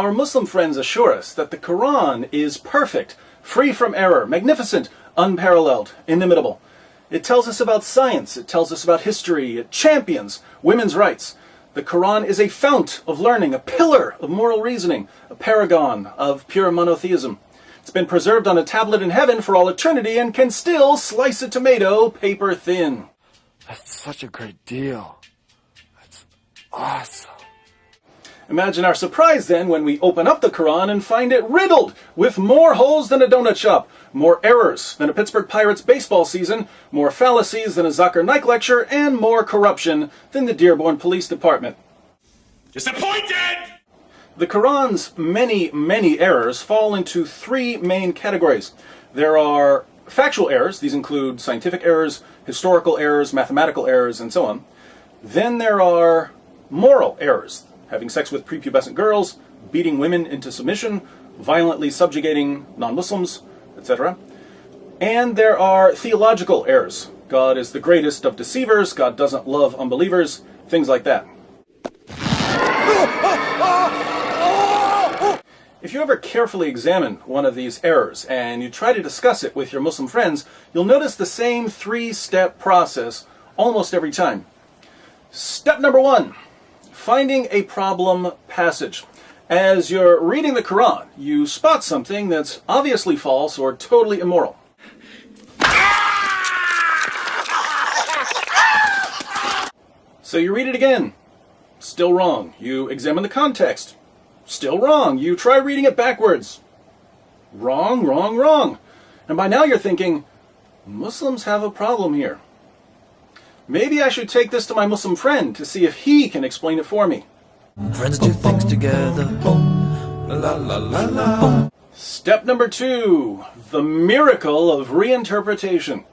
Our Muslim friends assure us that the Quran is perfect, free from error, magnificent, unparalleled, inimitable. It tells us about science, it tells us about history, it champions women's rights. The Quran is a fount of learning, a pillar of moral reasoning, a paragon of pure monotheism. It's been preserved on a tablet in heaven for all eternity and can still slice a tomato paper thin. That's such a great deal. That's awesome. Imagine our surprise then when we open up the Quran and find it riddled with more holes than a donut shop, more errors than a Pittsburgh Pirates baseball season, more fallacies than a Zakir Naik lecture, and more corruption than the Dearborn Police Department. Disappointed! The Quran's many errors fall into three main categories. There are factual errors. These include scientific errors, historical errors, mathematical errors, and so on. Then there are moral errors. Having sex with prepubescent girls, beating women into submission, violently subjugating non-Muslims, etc. And there are theological errors. God is the greatest of deceivers, God doesn't love unbelievers, things like that. If you ever carefully examine one of these errors and you try to discuss it with your Muslim friends, you'll notice the same three-step process almost every time. Step number one. Finding a problem passage. As you're reading the Quran, you spot something that's obviously false or totally immoral. So you read it again. Still wrong. You examine the context. Still wrong. You try reading it backwards. Wrong, wrong, wrong. And by now you're thinking, Muslims have a problem here. Maybe I should take this to my Muslim friend to see if he can explain it for me. Friends do things together. La, la, la, la. Step number two, the miracle of reinterpretation.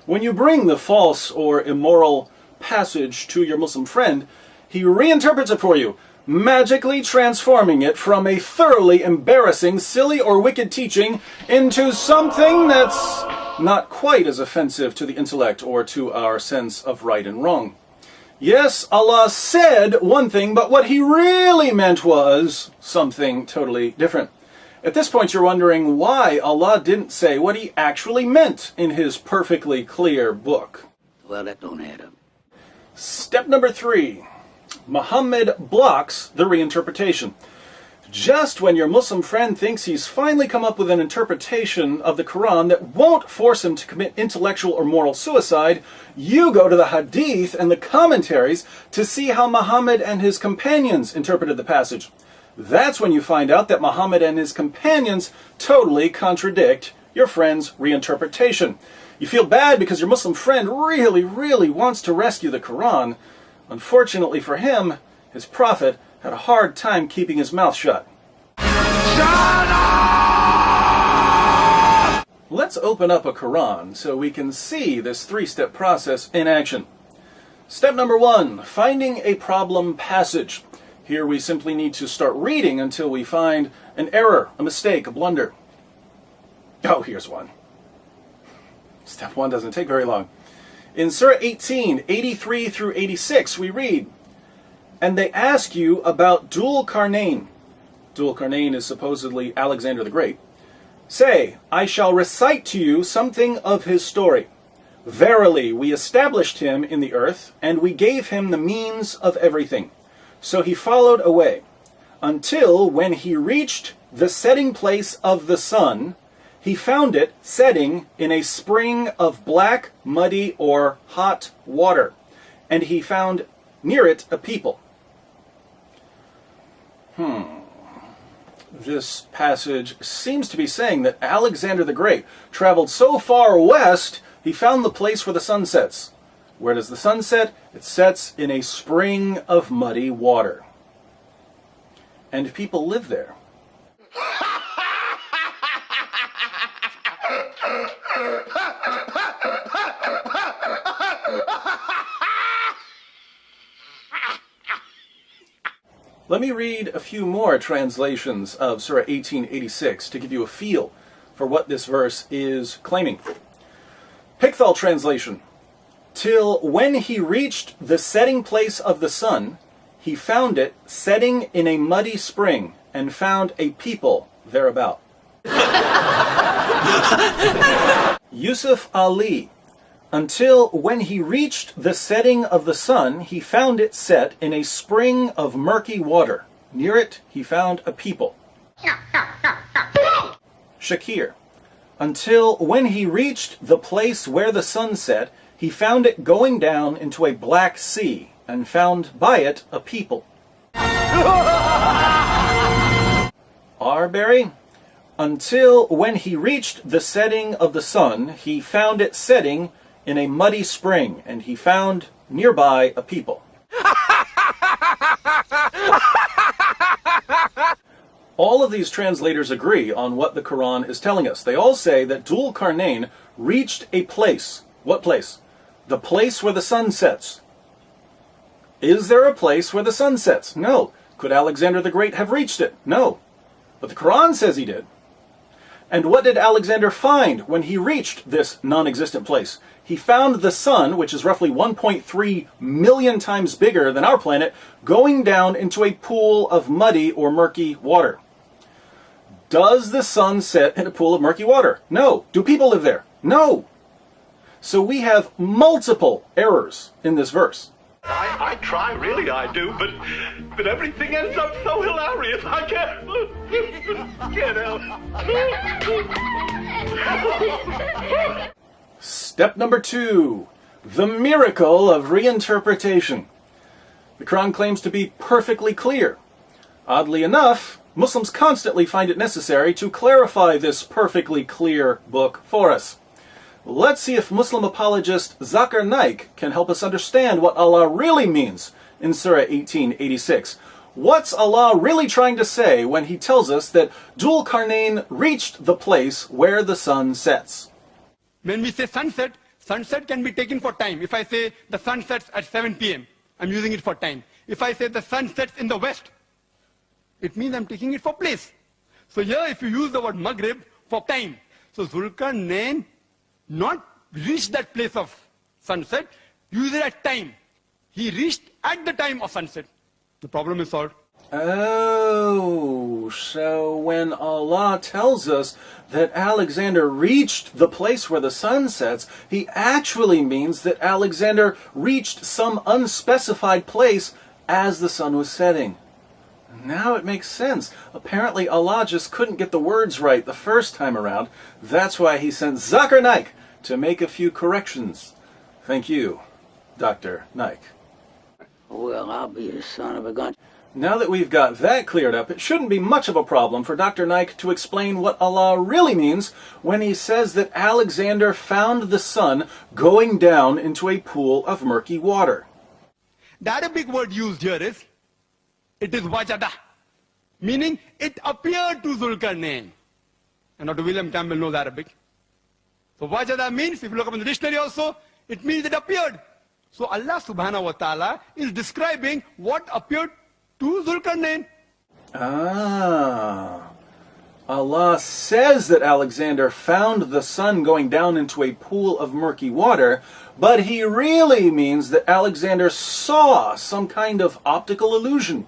When you bring the false or immoral passage to your Muslim friend, he reinterprets it for you, magically transforming it from a thoroughly embarrassing, silly, or wicked teaching into something that's not quite as offensive to the intellect or to our sense of right and wrong. Yes, Allah said one thing, but what he really meant was something totally different. At this point, you're wondering why Allah didn't say what he actually meant in his perfectly clear book. Well, that don't add up. Step number three. Muhammad blocks the reinterpretation. Just when your Muslim friend thinks he's finally come up with an interpretation of the Quran that won't force him to commit intellectual or moral suicide, you go to the Hadith and the commentaries to see how Muhammad and his companions interpreted the passage. That's when you find out that Muhammad and his companions totally contradict your friend's reinterpretation. You feel bad because your Muslim friend really wants to rescue the Quran. Unfortunately for him, his prophet had a hard time keeping his mouth shut. Shut up! Let's open up a Quran so we can see this three-step process in action. Step number one, finding a problem passage. Here we simply need to start reading until we find an error, a mistake, a blunder. Oh, here's one. Step one doesn't take very long. In Surah 18, 83 through 86, we read, "And they ask you about Dhul Qarnayn." Dhul Qarnayn is supposedly Alexander the Great. "Say, I shall recite to you something of his story. Verily, we established him in the earth, and we gave him the means of everything. So he followed away, until when he reached the setting place of the sun, he found it setting in a spring of black, muddy, or hot water, and he found near it a people." This passage seems to be saying that Alexander the Great traveled so far west, he found the place where the sun sets. Where does the sun set? It sets in a spring of muddy water. And people live there. Let me read a few more translations of Surah 1886 to give you a feel for what this verse is claiming. Pickthall translation. "Till when he reached the setting place of the sun, he found it setting in a muddy spring, and found a people thereabout. Yusuf Ali. Until when he reached the setting of the sun, he found it set in a spring of murky water. Near it, he found a people. Shakir. Until when he reached the place where the sun set, he found it going down into a black sea, and found by it a people. Arbery. Until when he reached the setting of the sun, he found it setting in a muddy spring, and he found nearby a people. All of these translators agree on what the Quran is telling us. They all say that Dhul Qarnayn reached a place. What place? The place where the sun sets. Is there a place where the sun sets? No. Could Alexander the Great have reached it? No. But the Quran says he did. And what did Alexander find when he reached this non-existent place? He found the sun, which is roughly 1.3 million times bigger than our planet, going down into a pool of muddy or murky water. Does the sun set in a pool of murky water? No. Do people live there? No. So we have multiple errors in this verse. I try, really I do, but everything ends up so hilarious. I can't help. Step number 2. The miracle of reinterpretation. The Quran claims to be perfectly clear. Oddly enough, Muslims constantly find it necessary to clarify this perfectly clear book for us. Let's see if Muslim apologist Zakir Naik can help us understand what Allah really means in Surah 1886. What's Allah really trying to say when he tells us that Dhul Qarnayn reached the place where the sun sets? When we say sunset, sunset can be taken for time. If I say the sun sets at 7 p.m., I'm using it for time. If I say the sun sets in the west, it means I'm taking it for place. So here if you use the word Maghrib for time, so Zulkarnain not reached that place of sunset, use it at time. He reached at the time of sunset. The problem is solved. Oh, so when Allah tells us that Alexander reached the place where the sun sets, he actually means that Alexander reached some unspecified place as the sun was setting. Now it makes sense. Apparently Allah just couldn't get the words right the first time around. That's why he sent Zakir Naik to make a few corrections. Thank you, Dr. Naik. Well, I'll be a son of a gun. Now that we've got that cleared up, it shouldn't be much of a problem for Dr. Naik to explain what Allah really means when he says that Alexander found the sun going down into a pool of murky water. The Arabic word used here is, it is wajada, meaning it appeared to Zulkarnain. And Dr. William Campbell knows Arabic. So wajada means, if you look up in the dictionary also, it means it appeared. So Allah subhanahu wa ta'ala is describing what appeared to Zulkarnain. Allah says that Alexander found the sun going down into a pool of murky water, but he really means that Alexander saw some kind of optical illusion.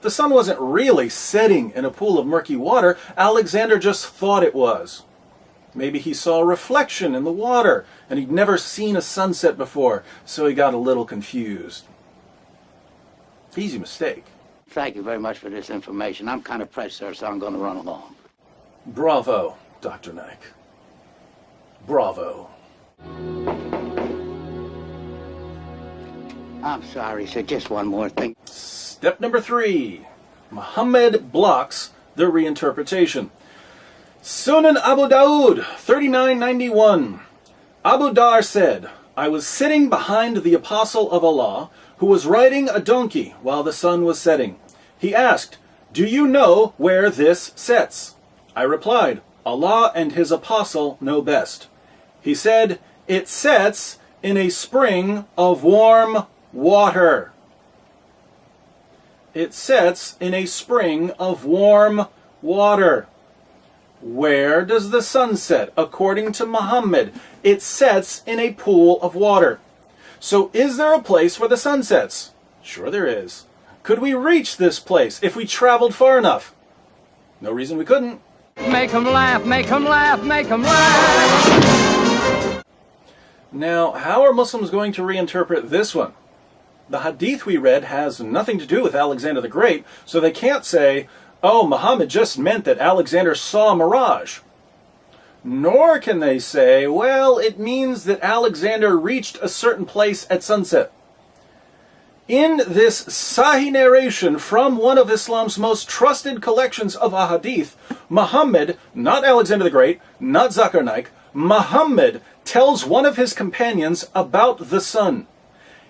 The sun wasn't really setting in a pool of murky water. Alexander just thought it was. Maybe he saw a reflection in the water, and he'd never seen a sunset before, so he got a little confused. Easy mistake. Thank you very much for this information. I'm kind of pressed, sir, so I'm going to run along. Bravo, Dr. Naik. Bravo. I'm sorry, sir. Just one more thing. Step number 3. Muhammad blocks the reinterpretation. Sunan Abu Dawud, 3991. Abu Dar said, I was sitting behind the Apostle of Allah, who was riding a donkey while the sun was setting. He asked, do you know where this sets? I replied, Allah and his Apostle know best. He said, it sets in a spring of warm water. It sets in a spring of warm water. Where does the sun set? According to Muhammad, it sets in a pool of water. So is there a place where the sun sets? Sure there is. Could we reach this place if we traveled far enough? No reason we couldn't. Make 'em laugh, make 'em laugh, make 'em laugh. Now, how are Muslims going to reinterpret this one? The hadith we read has nothing to do with Alexander the Great, so they can't say, oh, Muhammad just meant that Alexander saw a mirage. Nor can they say, well, it means that Alexander reached a certain place at sunset. In this Sahih narration from one of Islam's most trusted collections of ahadith, Muhammad, not Alexander the Great, not Zakir Naik, Muhammad tells one of his companions about the sun.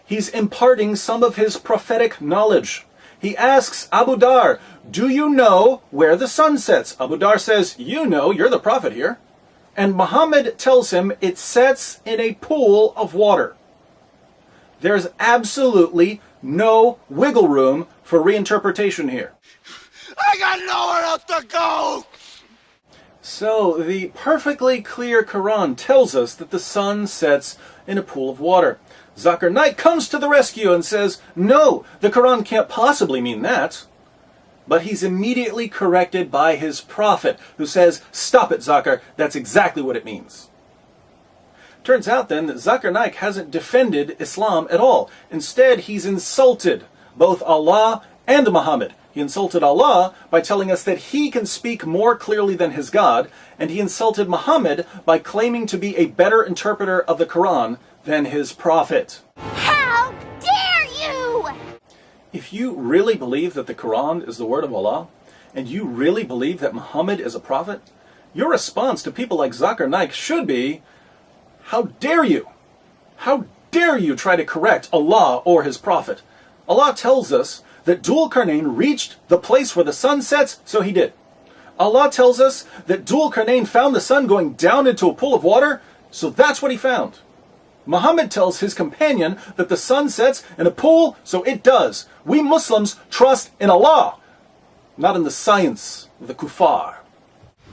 He's imparting some of his prophetic knowledge. He asks Abu Dhar, do you know where the sun sets? Abu Dhar says, you know, you're the prophet here. And Muhammad tells him it sets in a pool of water. There's absolutely no wiggle room for reinterpretation here. I got nowhere else to go! So, the perfectly clear Quran tells us that the sun sets in a pool of water. Zakir Naik comes to the rescue and says, no, the Quran can't possibly mean that. But he's immediately corrected by his prophet, who says, stop it, Zakir, that's exactly what it means. Turns out then that Zakir Naik hasn't defended Islam at all. Instead, he's insulted both Allah and Muhammad. He insulted Allah by telling us that he can speak more clearly than his God, and he insulted Muhammad by claiming to be a better interpreter of the Quran than his prophet. How dare you! If you really believe that the Quran is the word of Allah, and you really believe that Muhammad is a prophet, your response to people like Zakir Naik should be, how dare you? How dare you try to correct Allah or his prophet? Allah tells us that Dhul Qarnayn reached the place where the sun sets, so he did. Allah tells us that Dhul Qarnayn found the sun going down into a pool of water, so that's what he found. Muhammad tells his companion that the sun sets in a pool, so it does. We Muslims trust in Allah, not in the science of the kuffar.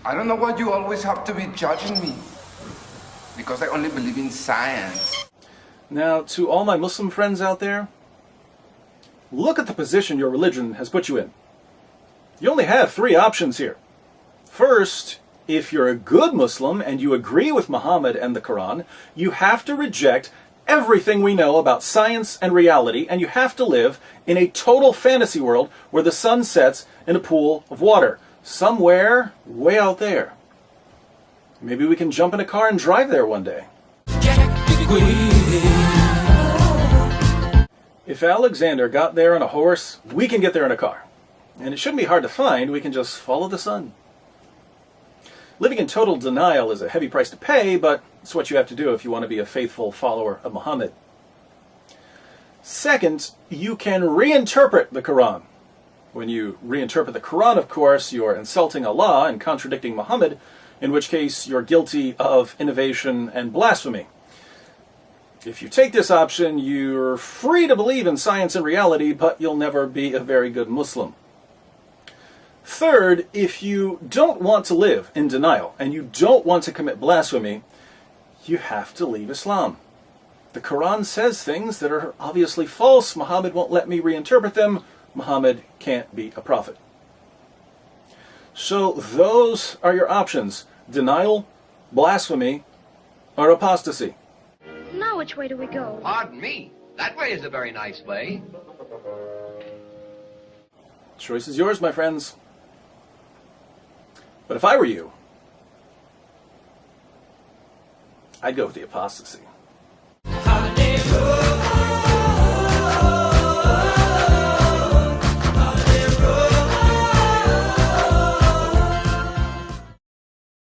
I don't know why you always have to be judging me. Because I only believe in science. Now, to all my Muslim friends out there, look at the position your religion has put you in. You only have 3 options here. First, if you're a good Muslim and you agree with Muhammad and the Quran, you have to reject everything we know about science and reality, and you have to live in a total fantasy world where the sun sets in a pool of water, somewhere way out there. Maybe we can jump in a car and drive there one day. If Alexander got there on a horse, we can get there in a car. And it shouldn't be hard to find, we can just follow the sun. Living in total denial is a heavy price to pay, but it's what you have to do if you want to be a faithful follower of Muhammad. Second, you can reinterpret the Quran. When you reinterpret the Quran, of course, you're insulting Allah and contradicting Muhammad, in which case you're guilty of innovation and blasphemy. If you take this option, you're free to believe in science and reality, but you'll never be a very good Muslim. Third, if you don't want to live in denial and you don't want to commit blasphemy, you have to leave Islam. The Quran says things that are obviously false. Muhammad won't let me reinterpret them. Muhammad can't be a prophet. So those are your options: denial, blasphemy, or apostasy. Now which way do we go? Pardon me. That way is a very nice way. Choice is yours, my friends. But if I were you, I'd go with the apostasy. Hallelujah.